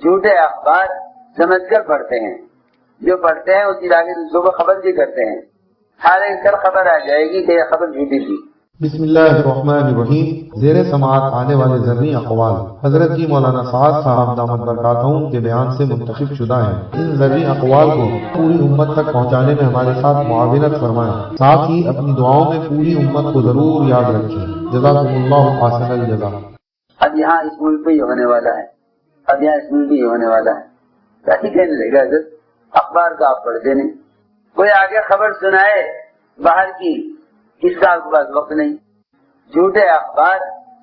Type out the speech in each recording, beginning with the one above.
جھوٹے اخبار سمجھ کر پڑھتے ہیں، جو پڑھتے ہیں اس کی آگے دوسروں کو خبر بھی کرتے ہیں، حالانکہ کل خبر آ جائے گی کہ یہ خبر جھوٹی تھی۔ بسم اللہ الرحمن الرحیم۔ زیر سماعت آنے والے ذرنی اقوال حضرت جی مولانا سعد صاحب دامت برکاتہم کے بیان سے منتخب شدہ ہیں۔ ان ذرنی اقوال کو پوری امت تک پہنچانے میں ہمارے ساتھ معاونت فرمائیں، ساتھ ہی اپنی دعاؤں میں پوری امت کو ضرور یاد رکھیں۔ جزاکم اللہ احسن الجزا۔ اب یہاں اس ملک پہ یہ ہونے والا ہے، اب یہاں اس ملک پہ یہ ہونے والا ہے، کیسی کہنے لگے حضرت اخبار کا آپ پڑھتے نہیں، کوئی آگے خبر سنائے باہر کی، اس کا آپ کے پاس وقت نہیں، جھوٹے اخبار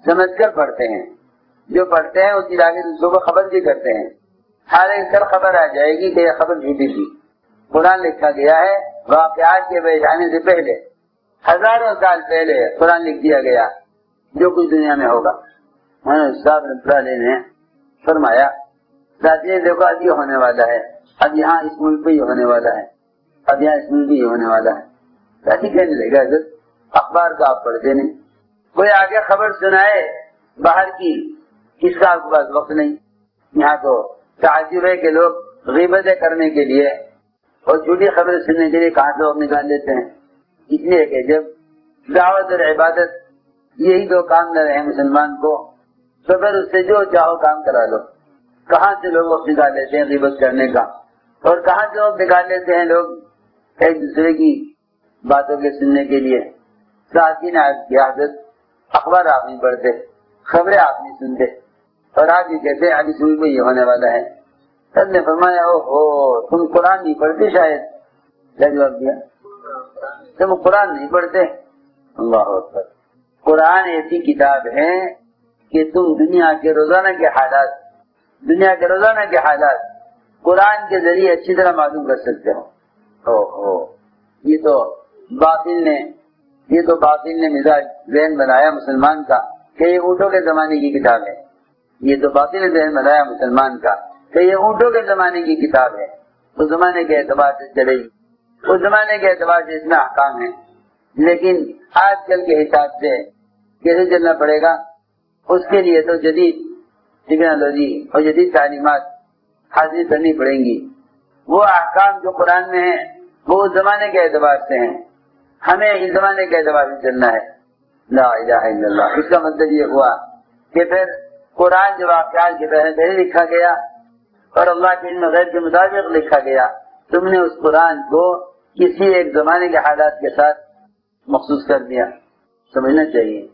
سمجھ کر پڑھتے ہیں، جو پڑھتے ہیں اس کی آگے دوسروں کو خبر بھی کرتے ہیں، حالانکہ کل خبر آ جائے گی کہ یہ خبر جھوٹی تھی۔ قرآن لکھا گیا ہے واقعات کے پیش آنے سے پہلے، ہزاروں سال پہلے قرآن لکھ دیا گیا جو کچھ دنیا میں ہوگا۔ صاحب نے فرمایا ساتھیوں دیکھو اب یہ ہونے والا ہے، اب یہاں اس ملک پہ یہ ہونے والا ہے، اب یہاں اس ملک پہ یہ ہونے والا ہے، کیسی کہنے لگے حضرت اخبار کا آپ پڑھتے نہیں، کوئی آگے خبر سنائے باہر کی، اس کا آپ کے پاس وقت نہیں۔ یہاں تو تعجب ہے کہ لوگ غیبتیں کرنے کے لیے اور جھوٹی خبریں سننے کے لیے کہاں سے وقت نکال لیتے ہیں، اس لیے کہ جب دعوت اور عبادت یہی دو کام نہ رہے مسلمان کو تو پھر اس سے جو چاہو کام کرا لو۔ کہاں سے لوگ وقت نکال لیتے ہیں غیبت کرنے کا، اور کہاں سے وقت نکال لیتے ہیں لوگ ایک دوسرے کی باتوں کے سننے کے لیے۔ ساتھی نے عرض کیا حضرت اخبار آپ نہیں پڑھتے، خبریں آپ نہیں سنتے، اور آپ یہ کہتے ہیں ابھی سن کو یہ ہونے والا ہے۔ سر نے فرمایا او ہو تم قرآن نہیں پڑھتے شاید، کیا جواب دیا؟ تم قرآن نہیں پڑھتے۔ اللہ اکبر۔ قرآن ایسی کتاب ہے کہ تم دنیا کے روزانہ کے حالات قرآن کے ذریعے اچھی طرح معلوم کر سکتے ہو۔ یہ تو باطل نے مزاج ذہن بنایا مسلمان کا کہ یہ اونٹوں کے زمانے کی کتاب ہے، یہ تو باطل نے ذہن بنایا مسلمان کا کہ یہ اونٹوں کے زمانے کی کتاب ہے، اس زمانے کے اعتبار سے چلے گی، اس زمانے کے اعتبار سے اس میں احکام ہیں، لیکن آج کل کے حساب سے کیسے چلنا پڑے گا، اس کے لیے تو جدید ٹیکنالوجی اور جدید تعلیمات حاصل کرنی پڑیں گی۔ وہ احکام جو قرآن میں ہیں وہ اس زمانے کے اعتبار سے ہیں، ہمیں اس زمانے کے اعتبار سے چلنا ہے۔ لا الہ الا اللہ۔ اس کا مطلب یہ ہوا کہ پھر قرآن جو واقعات کے پہلے لکھا گیا اور اللہ کے علم غیب کے مطابق لکھا گیا، تم نے اس قرآن کو کسی ایک زمانے کے حالات کے ساتھ مخصوص کر دیا۔ سمجھنا چاہیے۔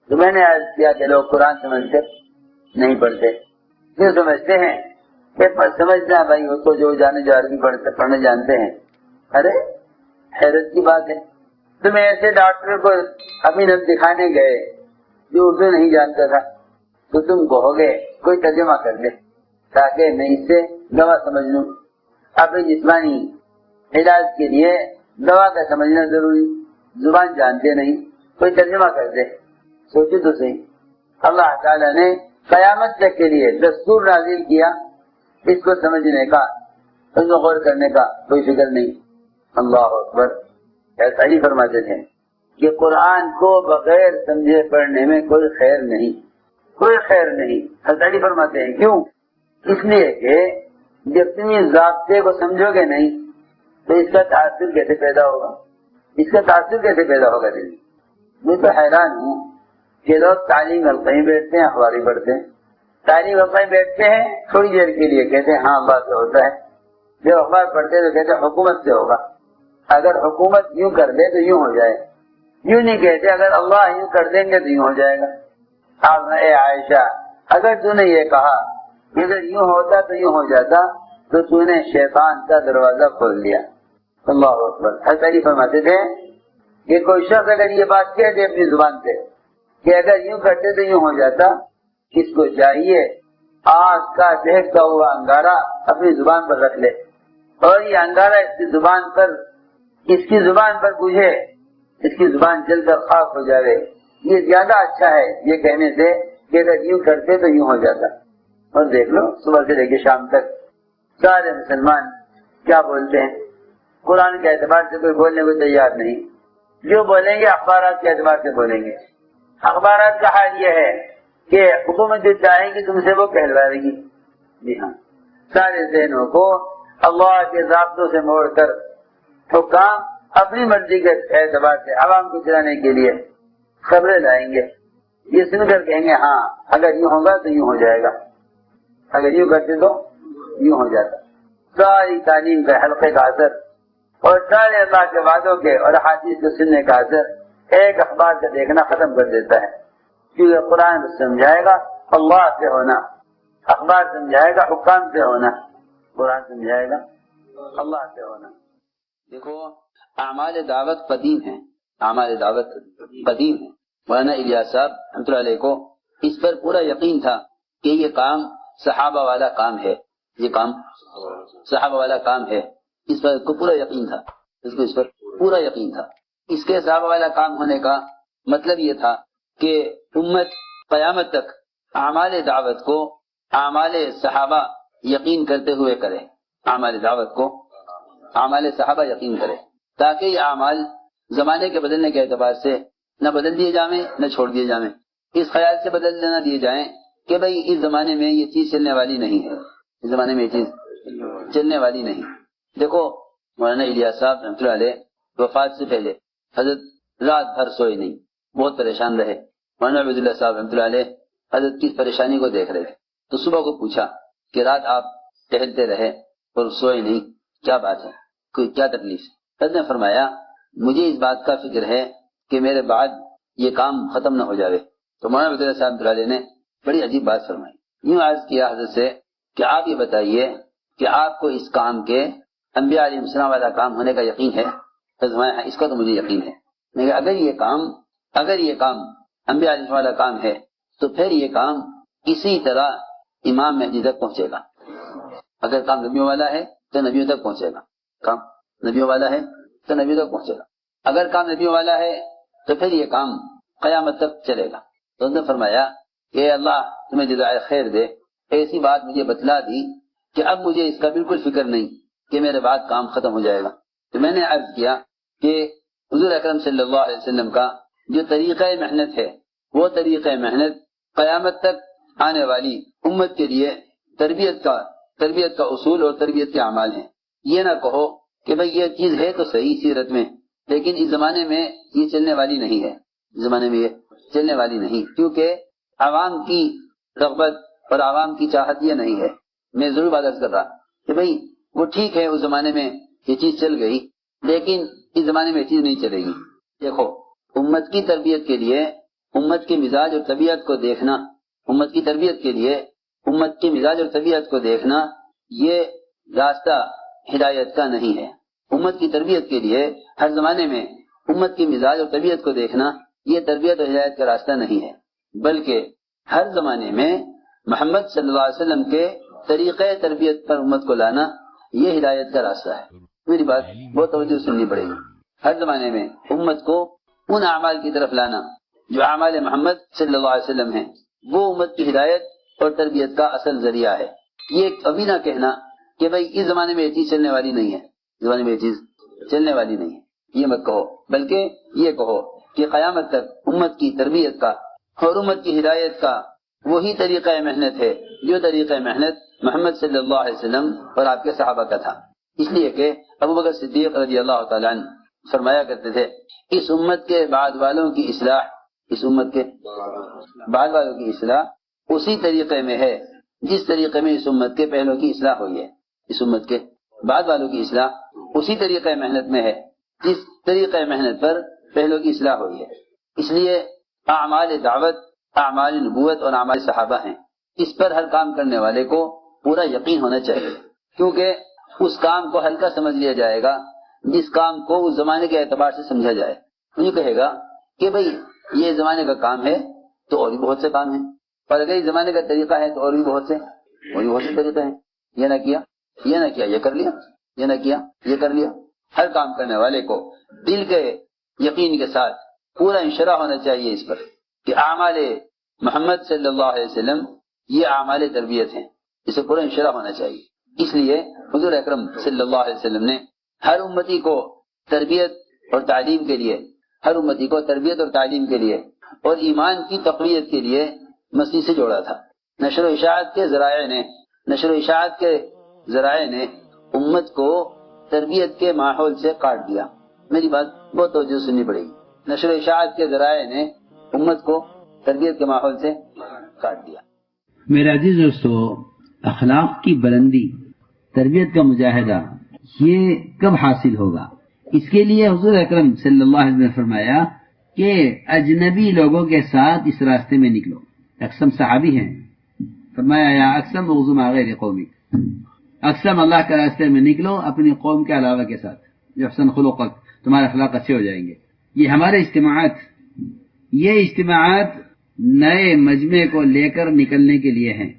تو میں نے عرض کیا کہ لوگ قرآن سمجھ کر نہیں پڑھتے، کیوں سمجھتے ہیں کہ سمجھنا بھائی اس کو جو جانے جو عربی پڑھنے جانتے ہیں۔ ارے حیرت کی بات ہے، تم ایسے ڈاکٹر کو اپنی نب دکھانے گئے جو اردو نہیں جانتا تھا، تو تم کہو گے کوئی ترجمہ کر دے تاکہ میں اس سے دوا سمجھ لوں۔ اب جسمانی علاج کے لیے دوا کا سمجھنا ضروری، زبان جانتے نہیں، کوئی ترجمہ کر دے۔ سوچو تو صحیح، اللہ تعالیٰ نے قیامت تک کے لیے دستور نازل کیا، اس کو سمجھنے کا، اس کو غور کرنے کا کوئی فکر نہیں۔ اللہ اکبر۔ ایسا ہی فرماتے تھے کہ قرآن کو بغیر سمجھے پڑھنے میں کوئی خیر نہیں، کوئی خیر نہیں۔ ایسا ہی فرماتے ہیں کیوں؟ اس لیے کہ جب تم اس ضابطے کو سمجھو گے نہیں تو اس کا تاثر کیسے پیدا ہوگا، اس کا تاثر کیسے پیدا ہوگا دل۔ میں تو حیران ہوں کہ لوگ تعلیم حلقے میں بیٹھتے ہیں، اخباری پڑھتے ہیں، تعلیم حلقے میں بیٹھتے ہیں تھوڑی دیر کے لیے، کہتے ہیں ہاں اللہ سے ہوتا ہے، جب اخبار پڑھتے ہیں تو کہتے ہیں حکومت سے ہوگا، اگر حکومت یوں کر دے تو یوں ہو جائے، یوں نہیں کہتے اگر اللہ یوں کر دیں گے تو یوں ہو جائے گا۔ آپ نے اے عائشہ اگر تو نے یہ کہا کہ اگر یوں ہوتا تو یوں ہو جاتا تو تو نے شیطان کا دروازہ کھول دیا۔ اللہ اکبر۔ ایسا ہی فرماتے تھے کہ کوئی شخص اگر یہ بات کہہ دے اپنی زبان سے کہ اگر یوں کرتے تو یوں ہو جاتا، کس کو چاہیے آگ کا دہتا ہوا انگارہ اپنی زبان پر رکھ لے اور یہ انگارہ اس کی زبان پر بجھے، اس کی زبان جل کر خاک ہو جائے، یہ زیادہ اچھا ہے یہ کہنے سے کہ اگر یوں کرتے تو یوں ہو جاتا۔ اور دیکھ لو صبح سے لے کے شام تک سارے مسلمان کیا بولتے ہیں، قرآن کے اعتبار سے کوئی بولنے کو تیار نہیں، جو بولیں گے اخبارات کے اعتبار سے بولیں گے۔ اخبارات کا حال یہ ہے کہ حکومت جو چاہے گی تم سے وہ کہلوائے گی، جی ہاں سارے ذہنوں کو اللہ کے ضابطوں سے موڑ کر حکام اپنی مرضی کے اعتبار سے عوام کو چلانے کے لیے خبریں لائیں گے. یہ سن کر کہیں گے ہاں اگر یوں ہوگا تو یوں ہو جائے گا، اگر یوں کرتے تو یوں ہو جاتا. ساری تعلیم کا حلقے کا اثر اور سارے اللہ کے وعدوں کے اور حدیث کو سننے کا اثر ایک اخبار کا دیکھنا ختم کر دیتا ہے. کیونکہ قرآن سمجھائے گا اللہ سے ہونا، اخبار سمجھائے گا حکام سے ہونا، قرآن سمجھائے گا اللہ سے ہونا. دیکھو اعمال دعوت قدیم ہیں، اعمال دعوت قدیم ہیں. مولانا الیاس صاحب رحمۃ اللہ علیہ کو اس پر پورا یقین تھا کہ یہ کام صحابہ والا کام ہے، یہ کام صحابہ والا کام ہے. اس پر کو پورا یقین تھا، اس پر پورا یقین تھا. اس کے صحابہ والا کام ہونے کا مطلب یہ تھا کہ امت قیامت تک اعمال دعوت کو اعمال صحابہ یقین کرتے ہوئے کرے، اعمال دعوت کو اعمال صحابہ یقین کرے، تاکہ یہ اعمال زمانے کے بدلنے کے اعتبار سے نہ بدل دیے جائیں نہ چھوڑ دیے جائیں. اس خیال سے بدل نہ دیے جائیں کہ بھئی اس زمانے میں یہ چیز چلنے والی نہیں ہے، اس زمانے میں یہ چیز چلنے والی نہیں. دیکھو مولانا الیاس صاحب رحمۃ اللہ علیہ وفات سے پہلے حضرت رات بھر سوئے نہیں، بہت پریشان رہے. مولانا عبداللہ صاحب رحمۃ اللہ علیہ حضرت کی پریشانی کو دیکھ رہے تھے تو صبح کو پوچھا کہ رات آپ ٹہلتے رہے اور سوئے نہیں، کیا بات ہے، کوئی کیا تکلیف ہے؟ حضرت نے فرمایا مجھے اس بات کا فکر ہے کہ میرے بعد یہ کام ختم نہ ہو جائے. تو مولانا عبداللہ صاحب رحمۃ اللہ علیہ نے بڑی عجیب بات فرمائی. یوں عرض کیا حضرت سے کہ آپ یہ بتائیے کہ آپ کو اس کام کے انبیاء علیہ السلام والا کام ہونے کا یقین ہے؟ اس کا تو مجھے یقین ہے، لیکن اگر یہ کام انبیاء علیہ السلام والا کام ہے تو پھر یہ کام اسی طرح امام مہدی تک پہنچے گا. اگر کام نبیوں والا ہے تو نبیوں تک پہنچے گا، کام نبیوں والا ہے تو نبیوں تک پہنچے گا. اگر کام نبیوں والا ہے تو پھر یہ کام قیامت تک چلے گا. تو انہوں نے فرمایا کہ اللہ تمہیں جزائے خیر دے، ایسی بات مجھے بتلا دی کہ اب مجھے اس کا بالکل فکر نہیں کہ میرے بعد کام ختم ہو جائے گا. تو میں نے عرض کیا کہ حضور اکرم صلی اللہ علیہ وسلم کا جو طریقہ محنت ہے وہ طریقہ محنت قیامت تک آنے والی امت کے لیے تربیت کا اصول اور تربیت کے اعمال ہیں. یہ نہ کہو کہ بھئی یہ چیز ہے تو صحیح سیرت میں، لیکن اس زمانے میں یہ چلنے والی نہیں ہے، اس زمانے میں یہ چلنے والی نہیں، کیونکہ عوام کی رغبت اور عوام کی چاہت یہ نہیں ہے. میں ضرور بات عرض کر رہا کہ بھئی وہ ٹھیک ہے اس زمانے میں یہ چیز چل گئی لیکن اس زمانے میں یہ چیز نہیں چلے گی. دیکھو امت کی تربیت کے لیے امت کے مزاج اور طبیعت کو دیکھنا، امت کی تربیت کے لیے امت کے مزاج اور طبیعت کو دیکھنا یہ راستہ ہدایت کا نہیں ہے. امت کی تربیت کے لیے ہر زمانے میں امت کی مزاج اور طبیعت کو دیکھنا یہ تربیت اور ہدایت کا راستہ نہیں ہے، بلکہ ہر زمانے میں محمد صلی اللہ علیہ وسلم کے طریقے تربیت پر امت کو لانا یہ ہدایت کا راستہ ہے. میری بات بہت توجہ سننی پڑے گی. ہر زمانے میں امت کو ان اعمال کی طرف لانا جو اعمال محمد صلی اللہ علیہ وسلم ہیں، وہ امت کی ہدایت اور تربیت کا اصل ذریعہ ہے. یہ کبھی نہ کہنا کہ بھئی اس زمانے میں یہ چیز چلنے والی نہیں ہے، زمانے میں یہ چیز چلنے والی نہیں ہے، یہ مت کہو، بلکہ یہ کہو کہ قیامت تک امت کی تربیت کا اور امت کی ہدایت کا وہی طریقہ محنت ہے جو طریقہ محنت محمد صلی اللہ علیہ وسلم اور آپ کے صحابہ کا تھا. اس لیے کہ ابو بکر صدیق رضی اللہ تعالیٰ عنہ فرمایا کرتے تھے اس امت کے بعد والوں کی اصلاح، اس امت کے بعد والوں کی اصلاح اسی طریقے میں ہے جس طریقے میں اس امت کے پہلوں کی اصلاح ہوئی ہے. اس امت کے بعد والوں کی اصلاح اسی طریقہ محنت میں ہے جس طریقہ محنت پر پہلوں کی اصلاح ہوئی ہے. اس لیے اعمال دعوت، اعمال نبوت اور اعمال صحابہ ہیں. اس پر ہر کام کرنے والے کو پورا یقین ہونا چاہیے، کیونکہ اس کام کو ہلکا سمجھ لیا جائے گا جس کام کو اس زمانے کے اعتبار سے سمجھا جائے. یہ کہے گا کہ بھئی یہ زمانے کا کام ہے تو اور بھی بہت سے کام ہیں، اور اگر اس زمانے کا طریقہ ہے تو اور بھی بہت سے طریقے ہیں. یہ نہ کیا یہ کر لیا، یہ نہ کیا یہ کر لیا. ہر کام کرنے والے کو دل کے یقین کے ساتھ پورا انشراح ہونا چاہیے اس پر کہ اعمال محمد صلی اللہ علیہ وسلم یہ اعمال تربیت ہیں، اسے پورا انشراح ہونا چاہیے. اس لیے حضور اکرم صلی اللہ علیہ وسلم نے ہر امتی کو تربیت اور تعلیم کے لیے، ہر امتی کو تربیت اور تعلیم کے لیے اور ایمان کی تقویت کے لیے مسیح سے جوڑا تھا. نشر و اشاعت کے ذرائع نے، نشر و اشاعت کے ذرائع نے امت کو تربیت کے ماحول سے کاٹ دیا. میری بات بہت توجہ سننی پڑے گی. نشر و اشاعت کے ذرائع نے امت کو تربیت کے ماحول سے کاٹ دیا. میرے عزیز دوستو، اخلاق کی بلندی، تربیت کا مجاہدہ یہ کب حاصل ہوگا؟ اس کے لیے حضور اکرم صلی اللہ علیہ وسلم نے فرمایا کہ اجنبی لوگوں کے ساتھ اس راستے میں نکلو. اقسم صحابی ہیں، فرمایا یا اقسم اغزو مع غیر قومی، اقسم اللہ کے راستے میں نکلو اپنی قوم کے علاوہ کے ساتھ، جو احسن خلقک، تمہارے اخلاق اچھے ہو جائیں گے. یہ ہمارے اجتماعات نئے مجمع کو لے کر نکلنے کے لیے ہیں.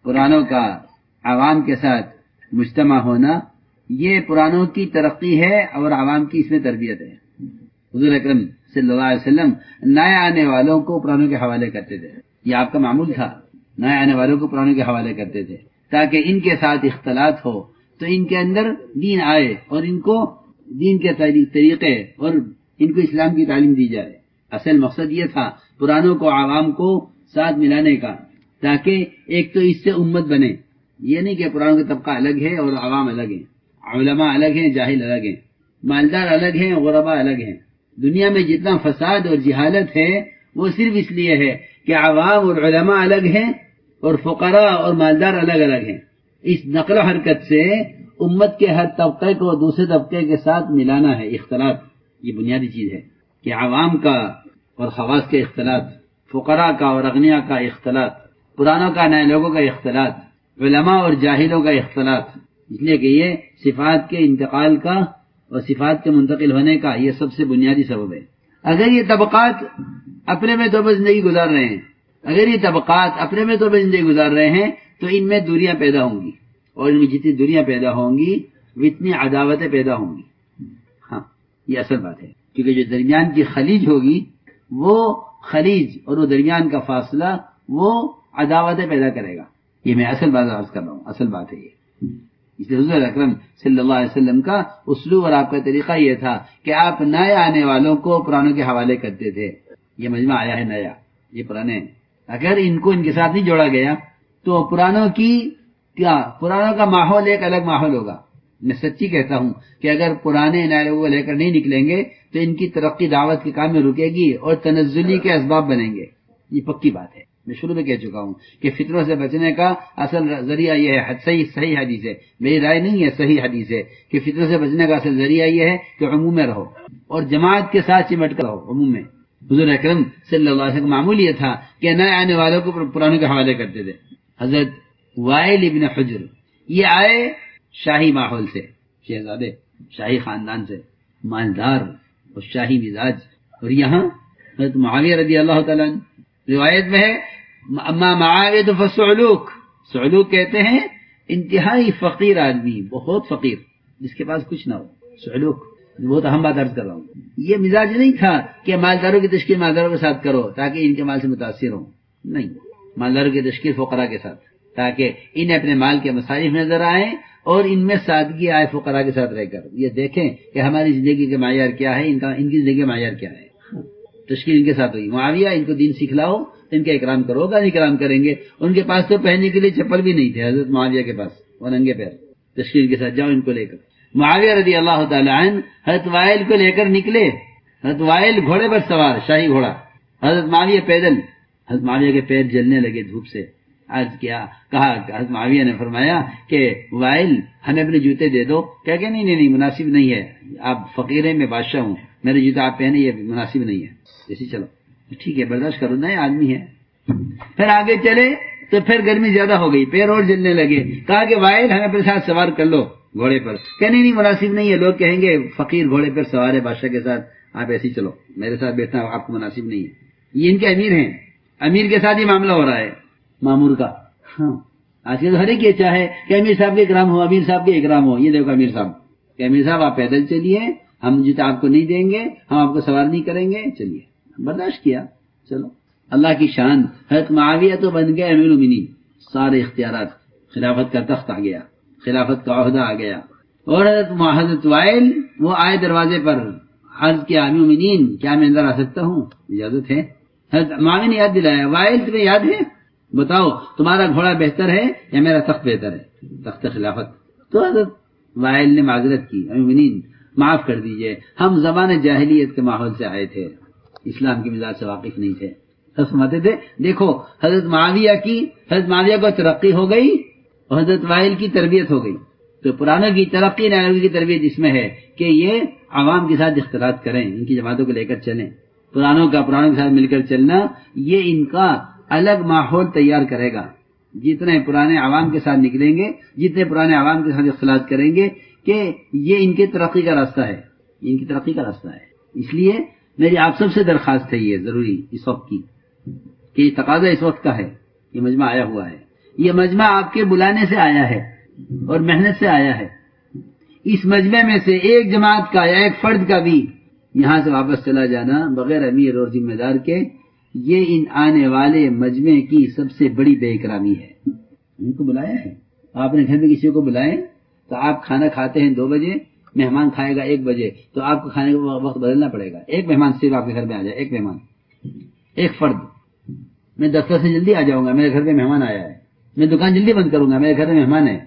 پرانوں کا عوام کے ساتھ مجتمع ہونا یہ پرانوں کی ترقی ہے اور عوام کی اس میں تربیت ہے. حضور اکرم صلی اللہ علیہ وسلم نئے آنے والوں کو پرانوں کے حوالے کرتے تھے. یہ آپ کا معمول تھا، نئے آنے والوں کو پرانوں کے حوالے کرتے تھے تاکہ ان کے ساتھ اختلاط ہو تو ان کے اندر دین آئے اور ان کو دین کے طریقے اور ان کو اسلام کی تعلیم دی جائے. اصل مقصد یہ تھا پرانوں کو عوام کو ساتھ ملانے کا، تاکہ ایک تو اس سے امت بنے. یہ نہیں کہ پرانوں کا طبقہ الگ ہے اور عوام الگ ہیں، علماء الگ ہیں، جاہل الگ ہیں، مالدار الگ ہیں، غرباء الگ ہیں. دنیا میں جتنا فساد اور جہالت ہے وہ صرف اس لیے ہے کہ عوام اور علماء الگ ہیں اور فقراء اور مالدار الگ الگ ہیں. اس نقل و حرکت سے امت کے ہر طبقے کو دوسرے طبقے کے ساتھ ملانا ہے. اختلاط یہ بنیادی چیز ہے کہ عوام کا اور خواص کے اختلاط، فقراء کا اور اغنیاء کا اختلاط، پرانوں کا نئے لوگوں کا اختلاط، علماء اور جاہلوں کا اختلاط. اس لیے کہ یہ صفات کے انتقال کا اور صفات کے منتقل ہونے کا یہ سب سے بنیادی سبب ہے. اگر یہ طبقات اپنے میں تو زندگی گزار رہے ہیں تو ان میں دوریاں پیدا ہوں گی، اور ان میں جتنی دوریاں پیدا ہوں گی اتنی عداوتیں پیدا ہوں گی. ہاں یہ اصل بات ہے، کیونکہ جو درمیان کی خلیج ہوگی وہ خلیج اور وہ درمیان کا فاصلہ وہ عداوتیں پیدا کرے گا. یہ میں اصل بات عرض کر رہا ہوں، اصل بات ہے یہ. اس لیے حضور اکرم صلی اللہ علیہ وسلم کا اسلوب اور آپ کا طریقہ یہ تھا کہ آپ نئے آنے والوں کو پرانوں کے حوالے کرتے تھے. یہ مجمع آیا ہے نیا، یہ پرانے، اگر ان کو ان کے ساتھ نہیں جوڑا گیا تو پرانوں کا ماحول ایک الگ ماحول ہوگا. میں سچی کہتا ہوں کہ اگر پرانے نئے لوگوں کو لے کر نہیں نکلیں گے تو ان کی ترقی دعوت کے کام میں رکے گی اور تنزلی کے اسباب بنیں گے. یہ پکی بات ہے، میں شروع میں کہہ چکا ہوں کہ فتنوں سے بچنے کا اصل ذریعہ یہ ہے. صحیح حدیث ہے، میری رائے نہیں ہے، صحیح حدیث ہے کہ فتنوں سے بچنے کا اصل ذریعہ یہ ہے کہ عموم میں رہو اور جماعت کے ساتھ چمٹ کر رہو. عموم میں حضور اکرم صلی اللہ علیہ وسلم کا معمول یہ تھا کہ نئے آنے والوں کو پرانوں کے حوالے کرتے تھے. حضرت وائل ابن حجر یہ آئے شاہی ماحول سے، شہزادے شاہی خاندان سے، مالدار اور شاہی مزاج. اور یہاں حضرت معاویہ رضی اللہ تعالیٰ عنہ، روایت میں ہے اما معاویہ تو فصعلوک، صعلوک کہتے ہیں انتہائی فقیر آدمی، بہت فقیر جس کے پاس کچھ نہ ہو. صعلوک وہ تو ہم بات عرض کر رہا ہوں. یہ مزاج نہیں تھا کہ مالداروں کی تشکیل مالداروں کے ساتھ کرو تاکہ ان کے مال سے متاثر ہوں، نہیں، مالداروں کی تشکیل فقراء کے ساتھ تاکہ انہیں اپنے مال کے مصارف نظر آئیں اور ان میں سادگی آئے فقراء کے ساتھ رہ کر. یہ دیکھیں کہ ہماری زندگی کا معیار کیا ہے، ان کی زندگی کا معیار کیا ہے. تشکیل ان کے ساتھ ہوئی. معاویہ ان کو دین سکھلاؤ، ان کا اکرام کرو گا، اکرام کریں گے. ان کے پاس تو پہننے کے لیے چپل بھی نہیں تھے حضرت معاویہ کے پاس، وہ ننگے پیر. تشکیل کے ساتھ جاؤ ان کو لے کر. معاویہ رضی اللہ تعالی عنہ حضرت وائل کو لے کر نکلے. حضرت وائل گھوڑے پر سوار، شاہی گھوڑا، حضرت معاویہ پیدل. حضرت معاویہ کے پیر جلنے لگے دھوپ سے. کہا حضرت معاویہ نے فرمایا کہ وائل ہمیں اپنے جوتے دے دو. کہہ کہ نہیں مناسب نہیں ہے، آپ فقیر ہیں، میں بادشاہ ہوں، میرے جوتے آپ پہنے یہ مناسب نہیں ہے. ایسے چلو ٹھیک ہے برداشت کرو، نئے آدمی ہے. پھر آگے چلے تو پھر گرمی زیادہ ہو گئی، پیر اور جلنے لگے. کہا کہ وائل ہمیں اپنے ساتھ سوار کر لو گھوڑے پر. کہنے نہیں مناسب نہیں ہے، لوگ کہیں گے فقیر گھوڑے پر سوار ہے بادشاہ کے ساتھ، آپ ایسے چلو، میرے ساتھ بیٹھنا آپ کو مناسب نہیں ہے. یہ ان کے امیر ہیں، امیر کے ساتھ یہ معاملہ ہو رہا ہے مامور کا. ہاں آج کل ہر ایک یہ چاہے کہ امیر صاحب کے اکرام ہو، امیر صاحب کے اکرام ہو. یہ دیکھو امیر صاحب کہ امیر صاحب آپ پیدل چلیے، ہم جوتا آپ کو نہیں دیں گے، ہم آپ کو سوار نہیں کریں گے، چلیے. برداشت کیا. چلو اللہ کی شان. حضرت معاویہ تو بن گئے امیر المومنین، سارے اختیارات، خلافت کا تخت آ گیا، خلافت کا عہدہ آ گیا. اور حضرت وائل وہ آئے دروازے پر، عرض کیا امیر المومنین کیا میں اندر آ سکتا ہوں، اجازت ہے. حضرت معاویہ نے یاد دلایا وائل تمہیں یاد ہے بتاؤ تمہارا گھوڑا بہتر ہے یا میرا تخت بہتر ہے؟ تخت خلافت. تو حضرت وائل نے معذرت کی، مومنین معاف کر دیجئے، ہم زمانے جاہلیت کے ماحول سے آئے تھے، اسلام کی مزاج سے واقف نہیں تھے. فرماتے تھے دیکھو حضرت معاویہ کو ترقی ہو گئی اور حضرت وائل کی تربیت ہو گئی. تو پرانوں کی ترقی نئے کی تربیت اس میں ہے کہ یہ عوام کے ساتھ اختلاط کریں، ان کی جماعتوں کو لے کر چلیں. پرانوں کے ساتھ مل کر چلنا یہ ان کا الگ ماحول تیار کرے گا. جتنے پرانے عوام کے ساتھ نکلیں گے، جتنے پرانے عوام کے ساتھ اختلاط کریں گے کہ یہ ان کی ترقی کا راستہ ہے، ان کی ترقی کا راستہ ہے. اس لیے میری آپ سب سے درخواست ہے یہ ضروری اس وقت کی کہ یہ تقاضا اس وقت کا ہے. یہ مجمع آیا ہوا ہے، یہ مجمع آپ کے بلانے سے آیا ہے اور محنت سے آیا ہے. اس مجمع میں سے ایک جماعت کا یا ایک فرد کا بھی یہاں سے واپس چلا جانا بغیر امیر اور ذمہ دار کے، یہ ان آنے والے مجمع کی سب سے بڑی بے اکرامی ہے. ان کو بلایا ہے، آپ نے گھر میں کسی کو بلائے تو آپ کھانا کھاتے ہیں 2 بجے، مہمان کھائے گا 1 بجے، تو آپ کو کھانے کا وقت بدلنا پڑے گا. ایک مہمان صرف آپ کے گھر میں آ جائے، ایک مہمان، ایک فرد. میں دفتر سے جلدی آ جاؤں گا، میرے گھر میں مہمان آیا ہے. میں دکان جلدی بند کروں گا، میرے گھر میں مہمان ہے.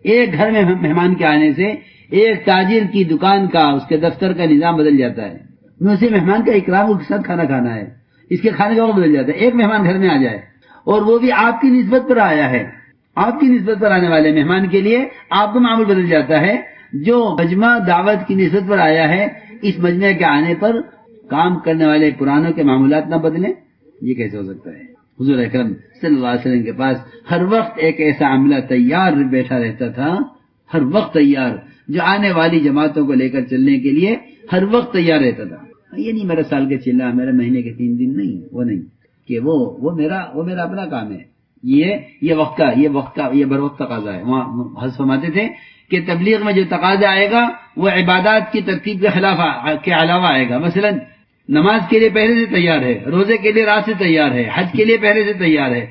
ایک گھر میں مہمان کے آنے سے ایک تاجر کی دکان کا، اس کے دفتر کا نظام بدل جاتا ہے. میں اسے مہمان کا اکرام کے ساتھ کھانا کھانا ہے، اس کے کھانے کا وقت بدل جاتا ہے. ایک مہمان گھر میں آ جائے اور وہ بھی آپ کی نسبت پر آیا ہے، آپ کی نسبت پر آنے والے مہمان کے لیے آپ کا معمول بدل جاتا ہے. جو مجمع دعوت کی نسبت پر آیا ہے، اس مجمع کے آنے پر کام کرنے والے پرانوں کے معمولات نہ بدلیں، یہ کیسے ہو سکتا ہے؟ حضور اکرم صلی اللہ علیہ وسلم کے پاس ہر وقت ایک ایسا عملہ تیار بیٹھا رہتا تھا، ہر وقت تیار، جو آنے والی جماعتوں کو لے کر چلنے کے لیے ہر وقت تیار رہتا تھا. یہ نہیں میرا سال کے چلا، میرا مہینے کے 3 دن، نہیں، وہ نہیں، کہ وہ میرا اپنا کام ہے. یہ وقت کا یہ بر وقت تقاضا ہے. وہاں حضرت فرماتے تھے کہ تبلیغ میں جو تقاضا آئے گا وہ عبادات کی ترتیب کے خلاف کے علاوہ آئے گا. مثلا نماز کے لیے پہلے سے تیار ہے، روزے کے لیے رات سے تیار ہے، حج کے لیے پہلے سے تیار ہے،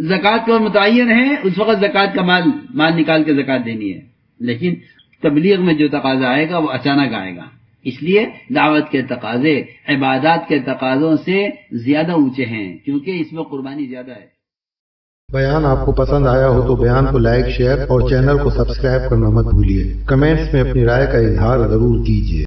زکوٰۃ کا متعین ہے، اس وقت زکوٰۃ کا مال نکال کے زکوٰۃ دینی ہے. لیکن تبلیغ میں جو تقاضا آئے گا وہ اچانک آئے گا. اس لیے دعوت کے تقاضے عبادات کے تقاضوں سے زیادہ اونچے ہیں، کیونکہ اس میں قربانی زیادہ ہے. بیان آپ کو پسند آیا ہو تو بیان کو لائک، شیئر اور چینل کو سبسکرائب کرنا مت بھولیے. کمنٹس میں اپنی رائے کا اظہار ضرور کیجیے.